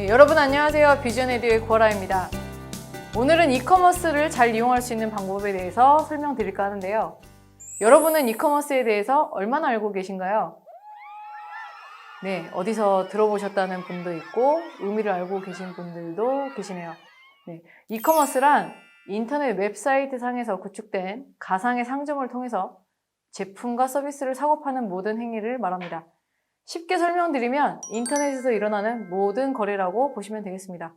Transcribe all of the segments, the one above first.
여러분 안녕하세요. 비전에듀의 구하라입니다. 오늘은 이커머스를 잘 이용할 수 있는 방법에 대해서 설명드릴까 하는데요. 여러분은 이커머스에 대해서 얼마나 알고 계신가요? 네, 어디서 들어보셨다는 분도 있고 의미를 알고 계신 분들도 계시네요. 네, 이커머스란 인터넷 웹사이트 상에서 구축된 가상의 상점을 통해서 제품과 서비스를 사고 파는 모든 행위를 말합니다. 쉽게 설명드리면 인터넷에서 일어나는 모든 거래라고 보시면 되겠습니다.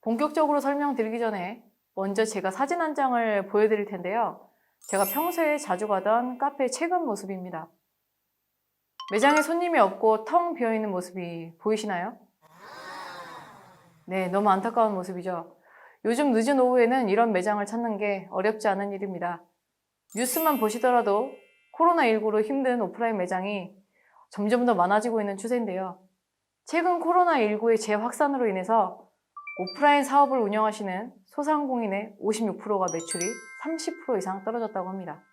본격적으로 설명드리기 전에 먼저 제가 사진 한 장을 보여드릴 텐데요. 제가 평소에 자주 가던 카페의 최근 모습입니다. 매장에 손님이 없고 텅 비어있는 모습이 보이시나요? 네, 너무 안타까운 모습이죠. 요즘 늦은 오후에는 이런 매장을 찾는 게 어렵지 않은 일입니다. 뉴스만 보시더라도 코로나19로 힘든 오프라인 매장이 점점 더 많아지고 있는 추세인데요. 최근 코로나19의 재확산으로 인해서 오프라인 사업을 운영하시는 소상공인의 56%가 매출이 30% 이상 떨어졌다고 합니다.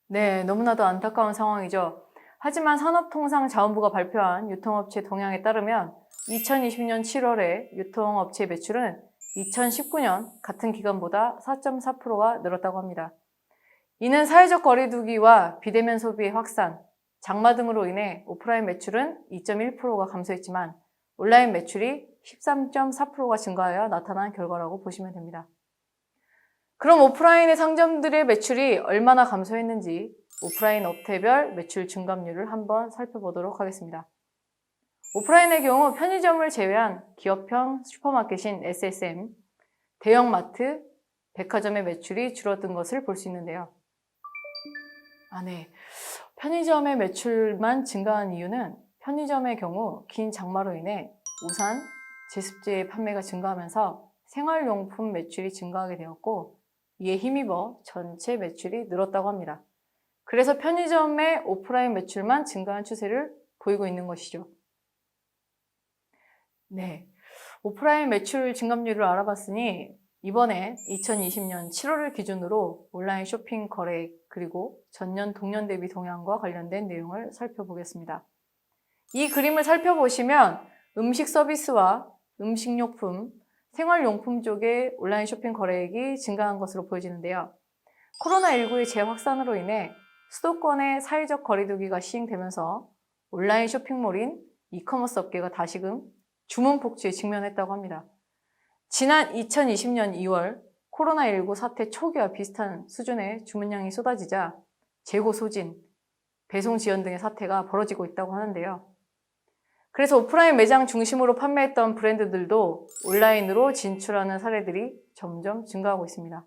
네, 너무나도 안타까운 상황이죠. 하지만 산업통상자원부가 발표한 유통업체 동향에 따르면 2020년 7월에 유통업체 매출은 2019년 같은 기간보다 4.4%가 늘었다고 합니다. 이는 사회적 거리두기와 비대면 소비의 확산, 장마 등으로 인해 오프라인 매출은 2.1%가 감소했지만 온라인 매출이 13.4%가 증가하여 나타난 결과라고 보시면 됩니다. 그럼 오프라인의 상점들의 매출이 얼마나 감소했는지 오프라인 업태별 매출 증감률을 한번 살펴보도록 하겠습니다. 오프라인의 경우 편의점을 제외한 기업형 슈퍼마켓인 SSM, 대형마트, 백화점의 매출이 줄어든 것을 볼 수 있는데요. 편의점의 매출만 증가한 이유는 편의점의 경우 긴 장마로 인해 우산, 제습제 판매가 증가하면서 생활용품 매출이 증가하게 되었고 이에 힘입어 전체 매출이 늘었다고 합니다. 그래서 편의점의 오프라인 매출만 증가한 추세를 보이고 있는 것이죠. 네, 오프라인 매출 증감률을 알아봤으니 이번에 2020년 7월을 기준으로 온라인 쇼핑 거래 그리고 전년 동년 대비 동향과 관련된 내용을 살펴보겠습니다. 이 그림을 살펴보시면 음식 서비스와 음식료품, 생활용품 쪽의 온라인 쇼핑 거래액이 증가한 것으로 보여지는데요. 코로나19의 재확산으로 인해 수도권의 사회적 거리두기가 시행되면서 온라인 쇼핑몰인 이커머스 업계가 다시금 주문 폭주에 직면했다고 합니다. 지난 2020년 2월 코로나19 사태 초기와 비슷한 수준의 주문량이 쏟아지자 재고 소진, 배송 지연 등의 사태가 벌어지고 있다고 하는데요. 그래서 오프라인 매장 중심으로 판매했던 브랜드들도 온라인으로 진출하는 사례들이 점점 증가하고 있습니다.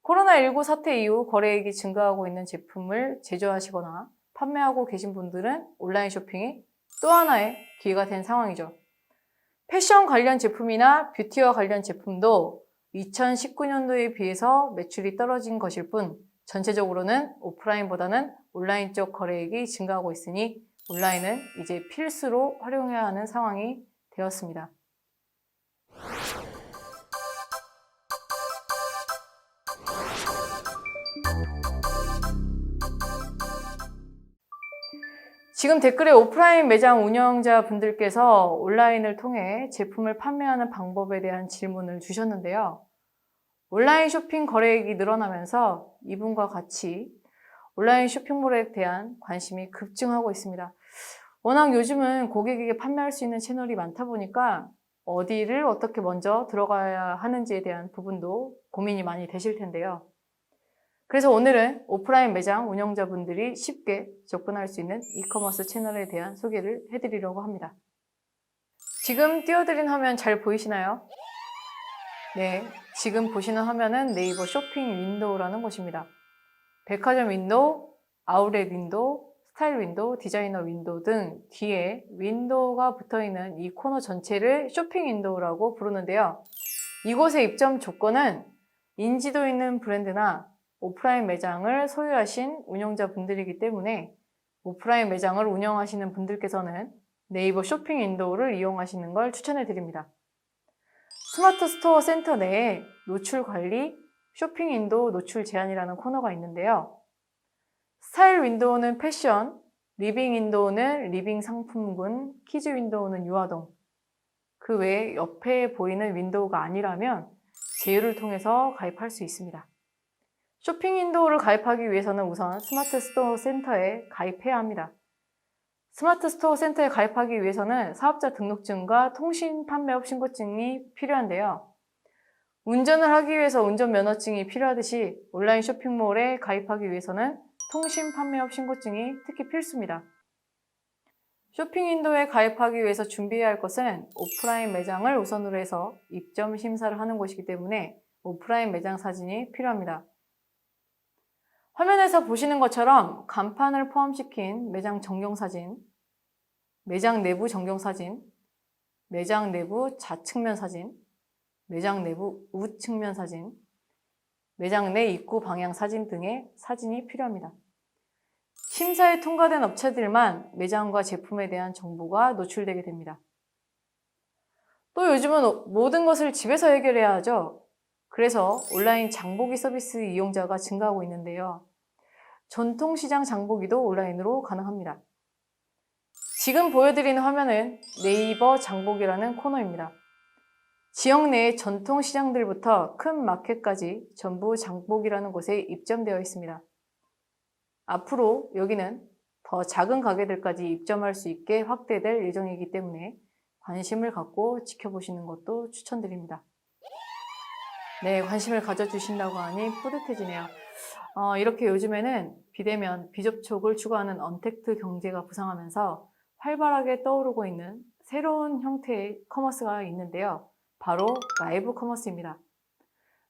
코로나19 사태 이후 거래액이 증가하고 있는 제품을 제조하시거나 판매하고 계신 분들은 온라인 쇼핑이 또 하나의 기회가 된 상황이죠. 패션 관련 제품이나 뷰티와 관련 제품도 2019년도에 비해서 매출이 떨어진 것일 뿐 전체적으로는 오프라인보다는 온라인 쪽 거래액이 증가하고 있으니 온라인은 이제 필수로 활용해야 하는 상황이 되었습니다. 지금 댓글에 오프라인 매장 운영자분들께서 온라인을 통해 제품을 판매하는 방법에 대한 질문을 주셨는데요. 온라인 쇼핑 거래액이 늘어나면서 이분과 같이 온라인 쇼핑몰에 대한 관심이 급증하고 있습니다. 워낙 요즘은 고객에게 판매할 수 있는 채널이 많다 보니까 어디를 어떻게 먼저 들어가야 하는지에 대한 부분도 고민이 많이 되실 텐데요. 그래서 오늘은 오프라인 매장 운영자분들이 쉽게 접근할 수 있는 이커머스 채널에 대한 소개를 해드리려고 합니다. 지금 띄워드린 화면 잘 보이시나요? 네, 지금 보시는 화면은 네이버 쇼핑 윈도우라는 곳입니다. 백화점 윈도우, 아웃렛 윈도우, 스타일 윈도우, 디자이너 윈도우 등 뒤에 윈도우가 붙어있는 이 코너 전체를 쇼핑 윈도우라고 부르는데요. 이곳의 입점 조건은 인지도 있는 브랜드나 오프라인 매장을 소유하신 운영자분들이기 때문에 오프라인 매장을 운영하시는 분들께서는 네이버 쇼핑 윈도우를 이용하시는 걸 추천해 드립니다. 스마트 스토어 센터 내에 노출 관리, 쇼핑 윈도우 노출 제한이라는 코너가 있는데요. 스타일 윈도우는 패션, 리빙 윈도우는 리빙 상품군, 키즈 윈도우는 유아동, 그 외에 옆에 보이는 윈도우가 아니라면 제휴를 통해서 가입할 수 있습니다. 쇼핑 윈도우를 가입하기 위해서는 우선 스마트 스토어 센터에 가입해야 합니다. 스마트 스토어 센터에 가입하기 위해서는 사업자 등록증과 통신 판매업 신고증이 필요한데요. 운전을 하기 위해서 운전면허증이 필요하듯이 온라인 쇼핑몰에 가입하기 위해서는 통신 판매업 신고증이 특히 필수입니다. 쇼핑 윈도우에 가입하기 위해서 준비해야 할 것은 오프라인 매장을 우선으로 해서 입점 심사를 하는 곳이기 때문에 오프라인 매장 사진이 필요합니다. 화면에서 보시는 것처럼 간판을 포함시킨 매장 전경사진, 매장 내부 전경사진, 매장 내부 좌측면 사진, 매장 내부 우측면 사진, 매장 내 입구 방향 사진 등의 사진이 필요합니다. 심사에 통과된 업체들만 매장과 제품에 대한 정보가 노출되게 됩니다. 또 요즘은 모든 것을 집에서 해결해야 하죠. 그래서 온라인 장보기 서비스 이용자가 증가하고 있는데요. 전통시장 장보기도 온라인으로 가능합니다. 지금 보여드리는 화면은 네이버 장보기라는 코너입니다. 지역 내의 전통시장들부터 큰 마켓까지 전부 장보기라는 곳에 입점되어 있습니다. 앞으로 여기는 더 작은 가게들까지 입점할 수 있게 확대될 예정이기 때문에 관심을 갖고 지켜보시는 것도 추천드립니다. 네, 관심을 가져주신다고 하니 뿌듯해지네요. 이렇게 요즘에는 비대면, 비접촉을 추구하는 언택트 경제가 부상하면서 활발하게 떠오르고 있는 새로운 형태의 커머스가 있는데요. 바로 라이브 커머스입니다.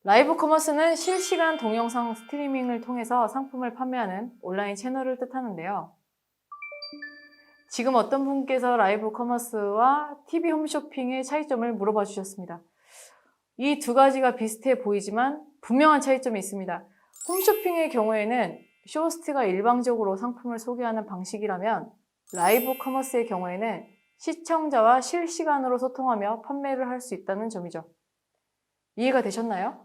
라이브 커머스는 실시간 동영상 스트리밍을 통해서 상품을 판매하는 온라인 채널을 뜻하는데요. 지금 어떤 분께서 라이브 커머스와 TV 홈쇼핑의 차이점을 물어봐 주셨습니다. 이 두 가지가 비슷해 보이지만 분명한 차이점이 있습니다. 홈쇼핑의 경우에는 쇼호스트가 일방적으로 상품을 소개하는 방식이라면 라이브 커머스의 경우에는 시청자와 실시간으로 소통하며 판매를 할 수 있다는 점이죠. 이해가 되셨나요?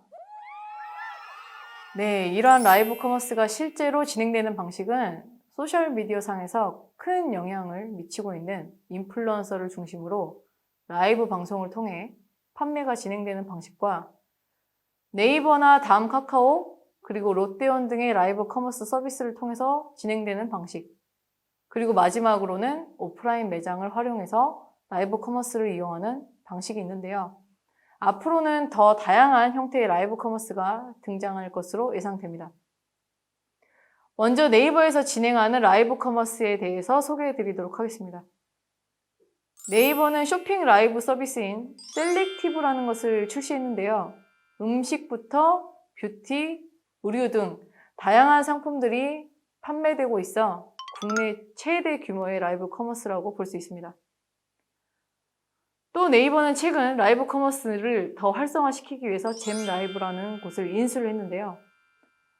네, 이러한 라이브 커머스가 실제로 진행되는 방식은 소셜미디어상에서 큰 영향을 미치고 있는 인플루언서를 중심으로 라이브 방송을 통해 판매가 진행되는 방식과 네이버나 다음 카카오, 그리고 롯데원 등의 라이브 커머스 서비스를 통해서 진행되는 방식, 그리고 마지막으로는 오프라인 매장을 활용해서 라이브 커머스를 이용하는 방식이 있는데요. 앞으로는 더 다양한 형태의 라이브 커머스가 등장할 것으로 예상됩니다. 먼저 네이버에서 진행하는 라이브 커머스에 대해서 소개해 드리도록 하겠습니다. 네이버는 쇼핑 라이브 서비스인 셀렉티브라는 것을 출시했는데요. 음식부터 뷰티, 의류 등 다양한 상품들이 판매되고 있어 국내 최대 규모의 라이브 커머스라고 볼 수 있습니다. 또 네이버는 최근 라이브 커머스를 더 활성화시키기 위해서 잼라이브라는 곳을 인수를 했는데요.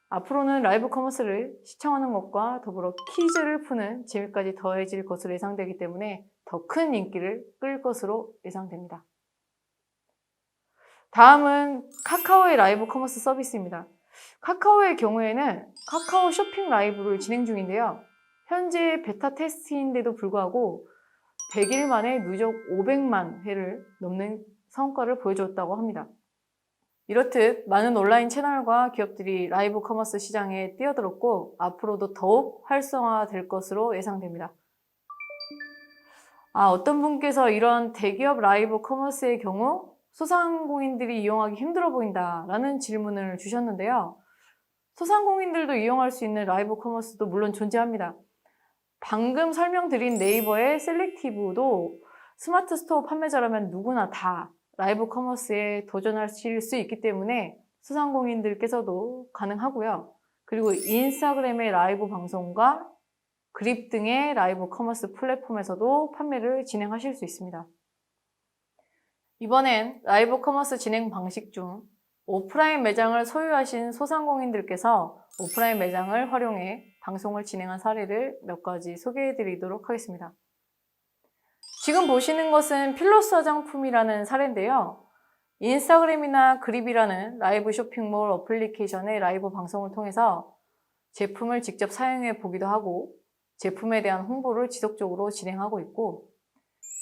앞으로는 라이브 커머스를 시청하는 것과 더불어 퀴즈를 푸는 재미까지 더해질 것으로 예상되기 때문에 더 큰 인기를 끌 것으로 예상됩니다. 다음은 카카오의 라이브 커머스 서비스입니다. 카카오의 경우에는 카카오 쇼핑 라이브를 진행 중인데요. 현재 베타 테스트인데도 불구하고 100일 만에 누적 500만 회를 넘는 성과를 보여줬다고 합니다. 이렇듯 많은 온라인 채널과 기업들이 라이브 커머스 시장에 뛰어들었고 앞으로도 더욱 활성화될 것으로 예상됩니다. 어떤 분께서 이런 대기업 라이브 커머스의 경우 소상공인들이 이용하기 힘들어 보인다라는 질문을 주셨는데요. 소상공인들도 이용할 수 있는 라이브 커머스도 물론 존재합니다. 방금 설명드린 네이버의 셀렉티브도 스마트 스토어 판매자라면 누구나 다 라이브 커머스에 도전하실 수 있기 때문에 소상공인들께서도 가능하고요. 그리고 인스타그램의 라이브 방송과 그립 등의 라이브 커머스 플랫폼에서도 판매를 진행하실 수 있습니다. 이번엔 라이브 커머스 진행 방식 중 오프라인 매장을 소유하신 소상공인들께서 오프라인 매장을 활용해 방송을 진행한 사례를 몇 가지 소개해 드리도록 하겠습니다. 지금 보시는 것은 필로스 화장품이라는 사례인데요. 인스타그램이나 그립이라는 라이브 쇼핑몰 어플리케이션의 라이브 방송을 통해서 제품을 직접 사용해 보기도 하고 제품에 대한 홍보를 지속적으로 진행하고 있고,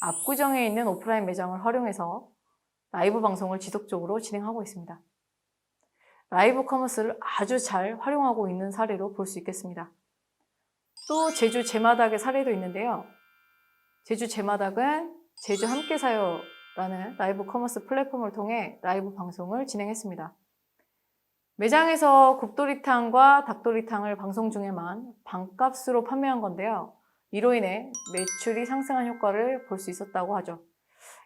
압구정에 있는 오프라인 매장을 활용해서 라이브 방송을 지속적으로 진행하고 있습니다. 라이브 커머스를 아주 잘 활용하고 있는 사례로 볼 수 있겠습니다. 또 제주 제마닥의 사례도 있는데요. 제주 제마닥은 제주 함께 사요라는 라이브 커머스 플랫폼을 통해 라이브 방송을 진행했습니다. 매장에서 국도리탕과 닭도리탕을 방송 중에만 반값으로 판매한 건데요. 이로 인해 매출이 상승한 효과를 볼 수 있었다고 하죠.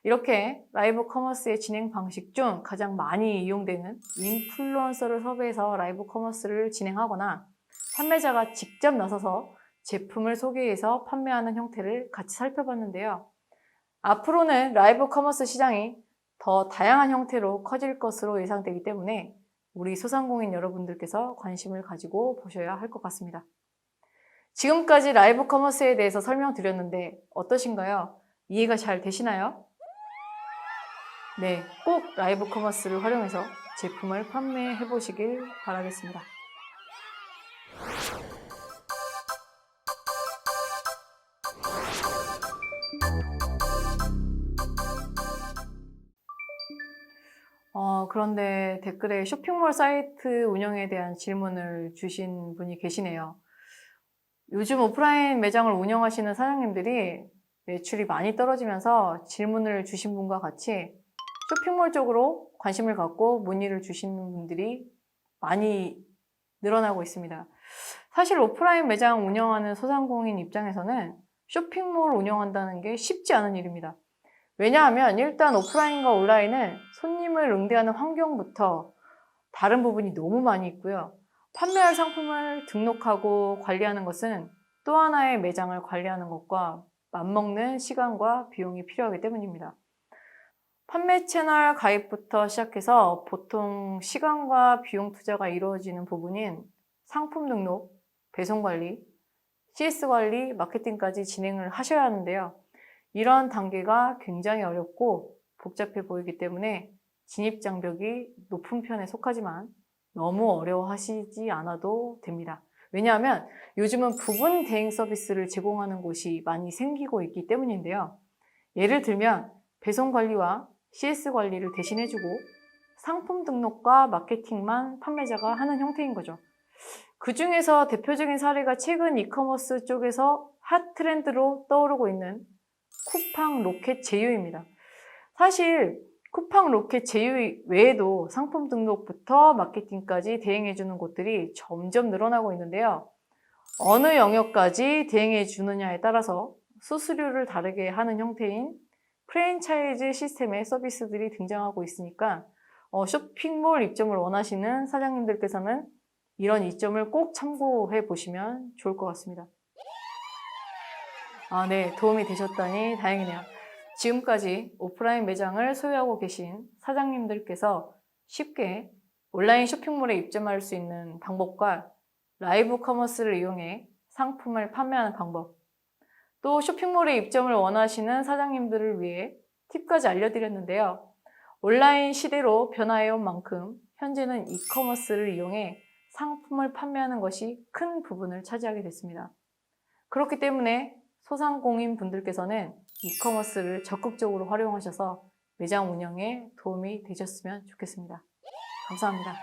이렇게 라이브 커머스의 진행 방식 중 가장 많이 이용되는 인플루언서를 섭외해서 라이브 커머스를 진행하거나 판매자가 직접 나서서 제품을 소개해서 판매하는 형태를 같이 살펴봤는데요. 앞으로는 라이브 커머스 시장이 더 다양한 형태로 커질 것으로 예상되기 때문에 우리 소상공인 여러분들께서 관심을 가지고 보셔야 할 것 같습니다. 지금까지 라이브 커머스에 대해서 설명드렸는데 어떠신가요? 이해가 잘 되시나요? 네, 꼭 라이브 커머스를 활용해서 제품을 판매해 보시길 바라겠습니다. 그런데 댓글에 쇼핑몰 사이트 운영에 대한 질문을 주신 분이 계시네요. 요즘 오프라인 매장을 운영하시는 사장님들이 매출이 많이 떨어지면서 질문을 주신 분과 같이 쇼핑몰 쪽으로 관심을 갖고 문의를 주시는 분들이 많이 늘어나고 있습니다. 사실 오프라인 매장 운영하는 소상공인 입장에서는 쇼핑몰 운영한다는 게 쉽지 않은 일입니다. 왜냐하면 일단 오프라인과 온라인은 손님을 응대하는 환경부터 다른 부분이 너무 많이 있고요. 판매할 상품을 등록하고 관리하는 것은 또 하나의 매장을 관리하는 것과 맞먹는 시간과 비용이 필요하기 때문입니다. 판매 채널 가입부터 시작해서 보통 시간과 비용 투자가 이루어지는 부분인 상품 등록, 배송 관리, CS 관리, 마케팅까지 진행을 하셔야 하는데요. 이런 단계가 굉장히 어렵고 복잡해 보이기 때문에 진입장벽이 높은 편에 속하지만 너무 어려워하시지 않아도 됩니다. 왜냐하면 요즘은 부분 대행 서비스를 제공하는 곳이 많이 생기고 있기 때문인데요. 예를 들면 배송 관리와 CS 관리를 대신해주고 상품 등록과 마케팅만 판매자가 하는 형태인 거죠. 그 중에서 대표적인 사례가 최근 이커머스 쪽에서 핫 트렌드로 떠오르고 있는 쿠팡 로켓 제휴입니다. 사실 쿠팡 로켓 제휴 외에도 상품 등록부터 마케팅까지 대행해주는 곳들이 점점 늘어나고 있는데요. 어느 영역까지 대행해주느냐에 따라서 수수료를 다르게 하는 형태인 프랜차이즈 시스템의 서비스들이 등장하고 있으니까 쇼핑몰 입점을 원하시는 사장님들께서는 이런 이점을 꼭 참고해 보시면 좋을 것 같습니다. 네, 도움이 되셨다니 다행이네요. 지금까지 오프라인 매장을 소유하고 계신 사장님들께서 쉽게 온라인 쇼핑몰에 입점할 수 있는 방법과 라이브 커머스를 이용해 상품을 판매하는 방법, 또 쇼핑몰에 입점을 원하시는 사장님들을 위해 팁까지 알려드렸는데요. 온라인 시대로 변화해온 만큼 현재는 이커머스를 이용해 상품을 판매하는 것이 큰 부분을 차지하게 됐습니다. 그렇기 때문에 소상공인 분들께서는 이커머스를 적극적으로 활용하셔서 매장 운영에 도움이 되셨으면 좋겠습니다. 감사합니다.